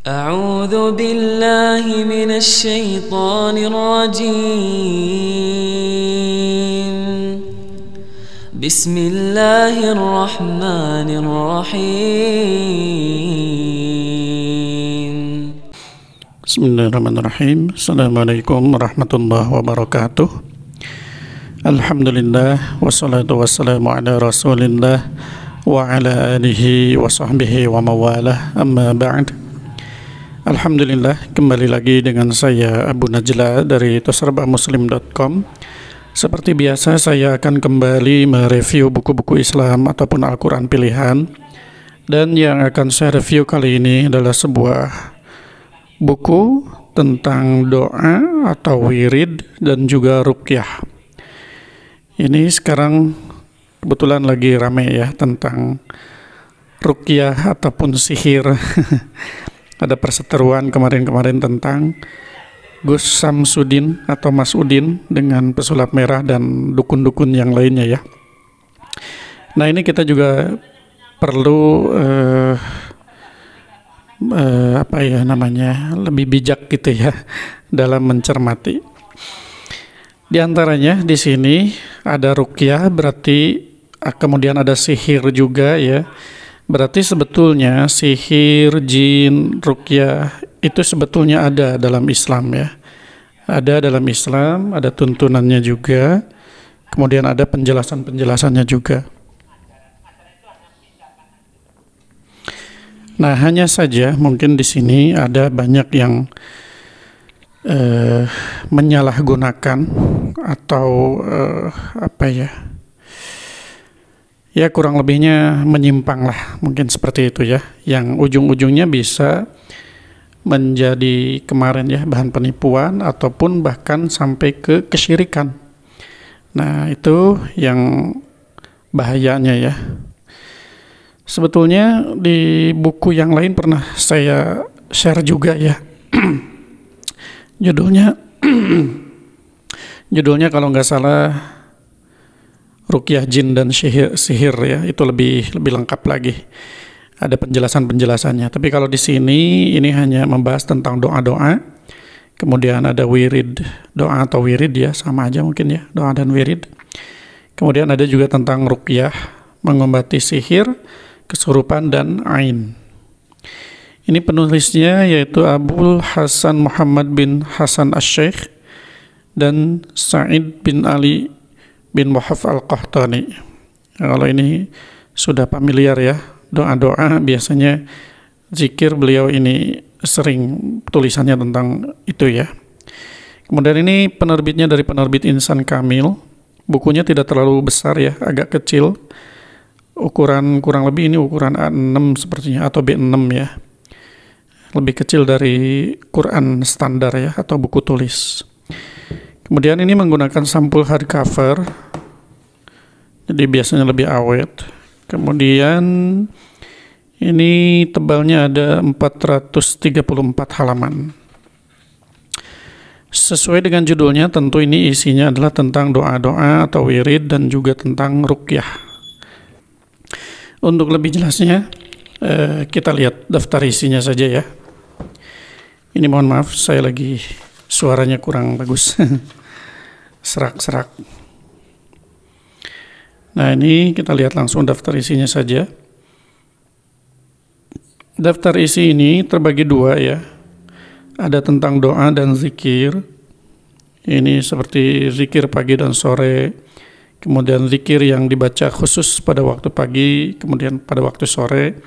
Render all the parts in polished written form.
أعوذ بالله من الشيطان الرجيم بسم الله الرحمن الرحيم Bismillahirrahmanirrahim. Assalamualaikum warahmatullahi wabarakatuh. Alhamdulillah, wassalatu wassalamu ala rasulillah wa ala alihi wa sahbihi wa mawalah, amma ba'd. Alhamdulillah, kembali lagi dengan saya Abu Najla dari tosrabamuslim.com. Seperti biasa, saya akan kembali mereview buku-buku Islam ataupun Al-Quran pilihan. Dan yang akan saya review kali ini adalah sebuah buku tentang doa atau wirid dan juga ruqyah. Ini sekarang kebetulan lagi rame ya tentang ruqyah ataupun sihir. Ada perseteruan kemarin-kemarin tentang Gus Samsudin atau Mas Udin dengan pesulap merah dan dukun-dukun yang lainnya ya. Nah, ini kita juga perlu lebih bijak gitu ya dalam mencermati. Di antaranya di sini ada ruqyah, berarti kemudian ada sihir juga ya. Berarti sebetulnya sihir, jin, ruqyah itu sebetulnya ada dalam Islam ya. Ada dalam Islam, ada tuntunannya juga. Kemudian ada penjelasan-penjelasannya juga. Nah, hanya saja mungkin di sini ada banyak yang menyalahgunakan atau ya kurang lebihnya menyimpang lah, mungkin seperti itu ya, yang ujung-ujungnya bisa menjadi kemarin ya bahan penipuan ataupun bahkan sampai ke kesyirikan. Nah, itu yang bahayanya ya. Sebetulnya di buku yang lain pernah saya share juga ya. Judulnya kalau nggak salah Ruqyah Jin dan Sihir ya, itu lebih lengkap lagi. Ada penjelasannya. Tapi kalau di sini ini hanya membahas tentang doa-doa. Kemudian ada wirid, doa atau wirid ya, sama aja mungkin ya, doa dan wirid. Kemudian ada juga tentang ruqyah, mengobati sihir, kesurupan dan ain. Ini penulisnya yaitu Abul Hasan Muhammad bin Hasan Asy-Syaikh dan Sa'id bin Ali bin Wahab Al-Qahtani. Kalau ini sudah familiar ya, doa-doa biasanya zikir beliau ini sering tulisannya tentang itu ya. Kemudian ini penerbitnya dari penerbit Insan Kamil. Bukunya tidak terlalu besar ya, agak kecil. Ukuran kurang lebih ini ukuran A6 sepertinya atau B6 ya. Lebih kecil dari Quran standar ya atau buku tulis. Kemudian ini menggunakan sampul hardcover. Jadi biasanya lebih awet. Kemudian ini tebalnya ada 434 halaman. Sesuai dengan judulnya, tentu ini isinya adalah tentang doa-doa atau wirid dan juga tentang ruqyah. Untuk lebih jelasnya, kita lihat daftar isinya saja ya. Ini mohon maaf, saya lagi suaranya kurang bagus. Serak-serak. Nah, ini kita lihat langsung daftar isinya saja. Daftar isi ini terbagi dua ya. Ada tentang doa dan zikir. Ini seperti zikir pagi dan sore. Kemudian zikir yang dibaca khusus pada waktu pagi, kemudian pada waktu sore.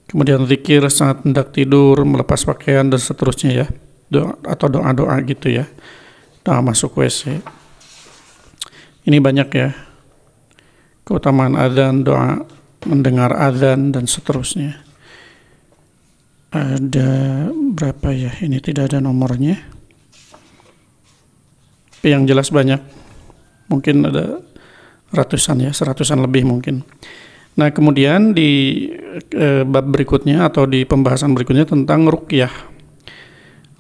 Kemudian zikir saat hendak tidur, melepas pakaian dan seterusnya ya. Doa atau doa-doa gitu ya. Doa masuk WC. Ini banyak ya. Keutamaan adzan, doa mendengar adzan dan seterusnya. Ada berapa ya? Ini tidak ada nomornya. Tapi yang jelas banyak. Mungkin ada ratusan ya, seratusan lebih mungkin. Nah, kemudian di bab berikutnya atau di pembahasan berikutnya tentang ruqyah.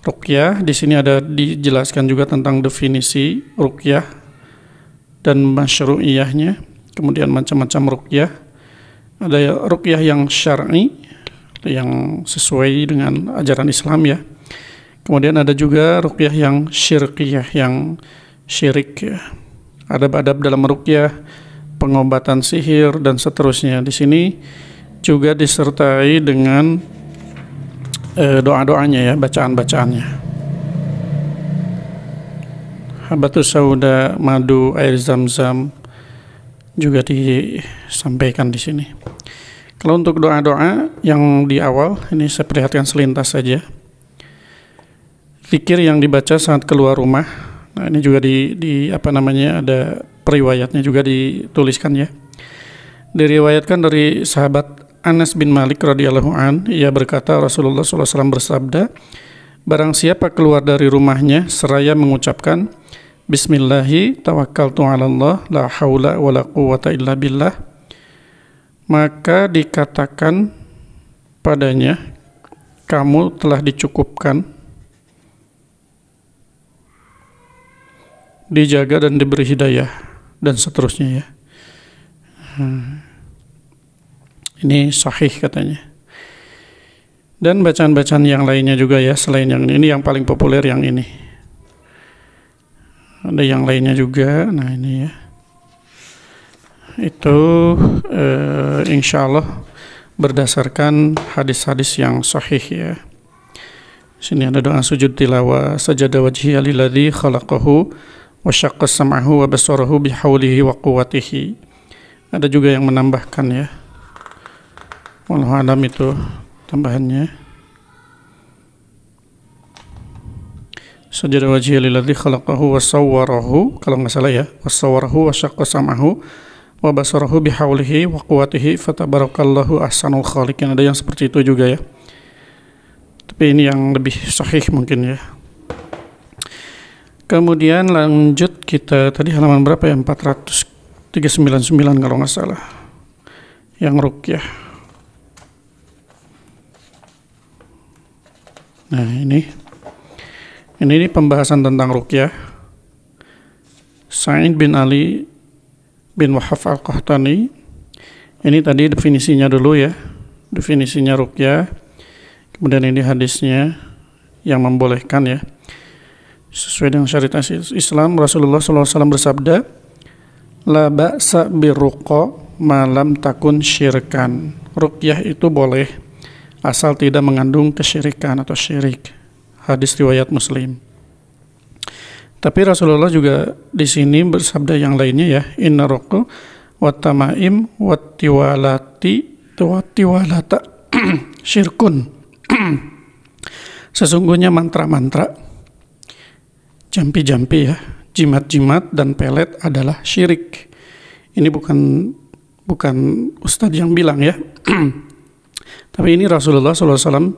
Ruqyah di sini ada dijelaskan juga tentang definisi ruqyah dan masyru'iyahnya. Kemudian macam-macam ruqyah. Ada ruqyah yang syar'i, yang sesuai dengan ajaran Islam ya. Kemudian ada juga ruqyah yang syirkiyah, yang syirik ya. Adab-adab dalam ruqyah, pengobatan sihir dan seterusnya. Di sini juga disertai dengan doa-doanya ya, bacaan-bacaannya. Habatus sauda, madu, air zam-zam juga disampaikan di sini. Kalau untuk doa-doa yang di awal, ini saya perhatikan selintas saja. Zikir yang dibaca saat keluar rumah. Nah, ini juga ada periwayatnya juga dituliskan ya. Diriwayatkan dari sahabat Anas bin Malik radhiyallahu an, ia berkata Rasulullah SAW bersabda, barang siapa keluar dari rumahnya seraya mengucapkan Bismillahi tawakkaltu 'ala Allah la haula wala quwwata illa billah, maka dikatakan padanya, kamu telah dicukupkan, dijaga dan diberi hidayah, dan seterusnya ya. Ini sahih katanya. Dan bacaan-bacaan yang lainnya juga ya, selain yang ini yang paling populer yang ini. Ada yang lainnya juga. Nah ini ya. Itu insya Allah berdasarkan hadis-hadis yang sahih ya. Sini ada doa sujud tilawah, sajada wajhi alilladzi khalaqahu wa syaqqa sam'ahu wa basarahu bihaulihi wa quwwatihi. Ada juga yang menambahkan ya. Wallahu alam itu tambahannya. Sajada wajhi alilladzi khalaqahu wa sawwarahu, kalau enggak salah ya, wa sawwarahu wa syaqqa sam'ahu wa basarahu bihaulihi wa quwwatihi fatabarakallahu ahsanul khaliqin. Ada yang seperti itu juga ya. Tapi ini yang lebih sahih mungkin ya. Kemudian lanjut kita tadi halaman berapa ya? 499 kalau nggak salah. Yang ruqyah. Nah ini pembahasan tentang ruqyah. Sa'id bin Ali bin Wahab al-Qahtani. Ini tadi definisinya dulu ya. Definisinya ruqyah. Kemudian ini hadisnya yang membolehkan ya. Sesuai dengan syariat Islam, Rasulullah SAW bersabda, la ba'sa birruqa ma lam takun syirkan. Ruqyah itu boleh asal tidak mengandung kesyirikan atau syirik. Hadis riwayat Muslim. Tapi Rasulullah juga di sini bersabda yang lainnya ya, inna ruqa wat tamaim wat tiwalata syirkun. Sesungguhnya mantra-mantra, jampi-jampi ya, jimat-jimat dan pelet adalah syirik. Ini bukan ustadz yang bilang ya. Tapi ini Rasulullah SAW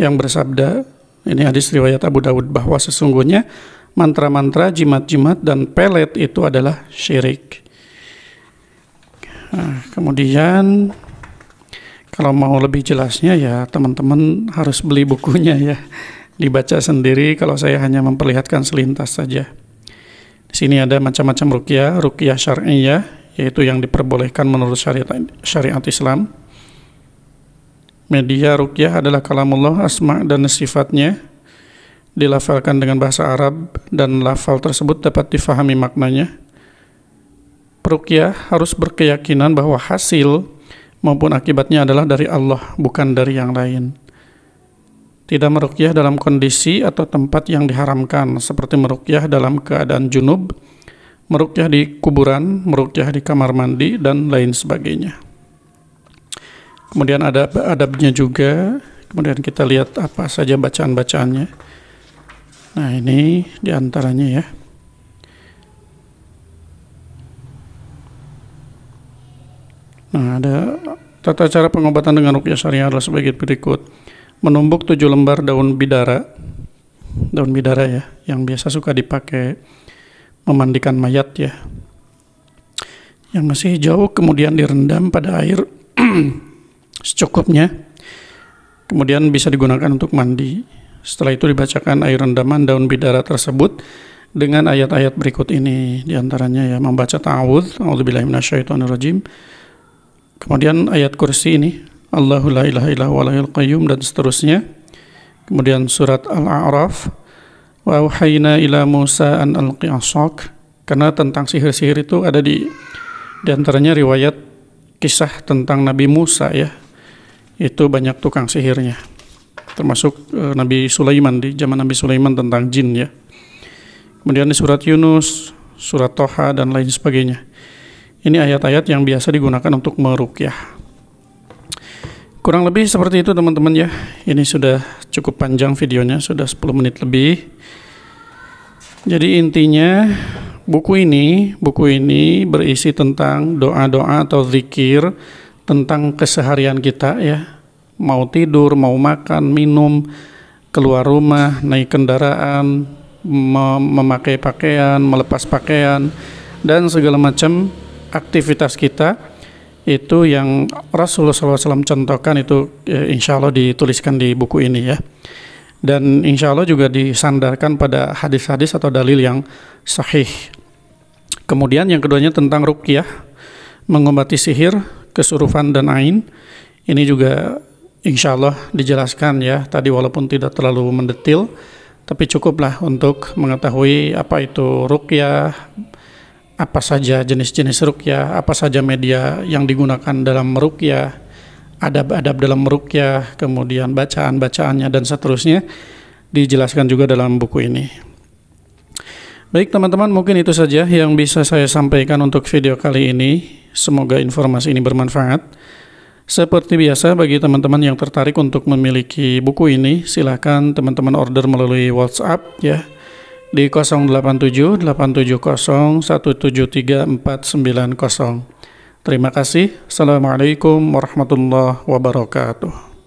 yang bersabda, ini hadis riwayat Abu Dawud, bahwa sesungguhnya mantra-mantra, jimat-jimat dan pelet itu adalah syirik. Nah, kemudian kalau mau lebih jelasnya ya teman-teman harus beli bukunya ya. Dibaca sendiri, kalau saya hanya memperlihatkan selintas saja. Di sini ada macam-macam ruqyah syar'iyyah, yaitu yang diperbolehkan menurut syariat Islam. Media ruqyah adalah kalamullah, asma dan sifatnya, dilafalkan dengan bahasa Arab dan lafal tersebut dapat difahami maknanya. Ruqyah harus berkeyakinan bahwa hasil maupun akibatnya adalah dari Allah, bukan dari yang lain. Tidak meruqyah dalam kondisi atau tempat yang diharamkan, seperti meruqyah dalam keadaan junub, meruqyah di kuburan, meruqyah di kamar mandi, dan lain sebagainya. Kemudian ada adabnya juga. Kemudian kita lihat apa saja bacaan-bacaannya. Nah ini diantaranya ya. Nah ada tata cara pengobatan dengan ruqyah syariah adalah sebagai berikut. Menumbuk 7 lembar daun bidara ya, yang biasa suka dipakai memandikan mayat ya, yang masih hijau, kemudian direndam pada air secukupnya, kemudian bisa digunakan untuk mandi. Setelah itu dibacakan air rendaman daun bidara tersebut dengan ayat-ayat berikut ini, diantaranya ya membaca ta'awudz, a'udzubillahi minasyaitonirrajim, kemudian ayat kursi ini, Allahu la ilaha illa huwal hayyul qayyum, dan seterusnya. Kemudian surat Al-A'raf, wa auhayna ila Musa an alqi asak, karena tentang sihir-sihir itu ada di antaranya riwayat kisah tentang Nabi Musa ya. Itu banyak tukang sihirnya. Termasuk Nabi Sulaiman, di zaman Nabi Sulaiman tentang jin ya. Kemudian di surat Yunus, surat Toha, dan lain sebagainya. Ini ayat-ayat yang biasa digunakan untuk meruqyah. Kurang lebih seperti itu teman-teman ya. Ini sudah cukup panjang videonya, sudah 10 menit lebih. Jadi intinya buku ini berisi tentang doa-doa atau zikir tentang keseharian kita ya. Mau tidur, mau makan, minum, keluar rumah, naik kendaraan, memakai pakaian, melepas pakaian, dan segala macam aktivitas kita itu yang Rasulullah SAW contohkan itu insya Allah dituliskan di buku ini ya. Dan insya Allah juga disandarkan pada hadis-hadis atau dalil yang sahih. Kemudian yang keduanya tentang ruqyah, mengobati sihir, kesurupan, dan ain. Ini juga insya Allah dijelaskan ya tadi, walaupun tidak terlalu mendetil, tapi cukuplah untuk mengetahui apa itu ruqyah, apa saja jenis-jenis ruqyah, apa saja media yang digunakan dalam ruqyah, adab-adab dalam ruqyah, kemudian bacaan-bacaannya, dan seterusnya dijelaskan juga dalam buku ini. Baik teman-teman, mungkin itu saja yang bisa saya sampaikan untuk video kali ini. Semoga informasi ini bermanfaat. Seperti biasa, bagi teman-teman yang tertarik untuk memiliki buku ini, silakan teman-teman order melalui WhatsApp ya, di 087 870 173 490. Terima kasih. Assalamualaikum warahmatullahi wabarakatuh.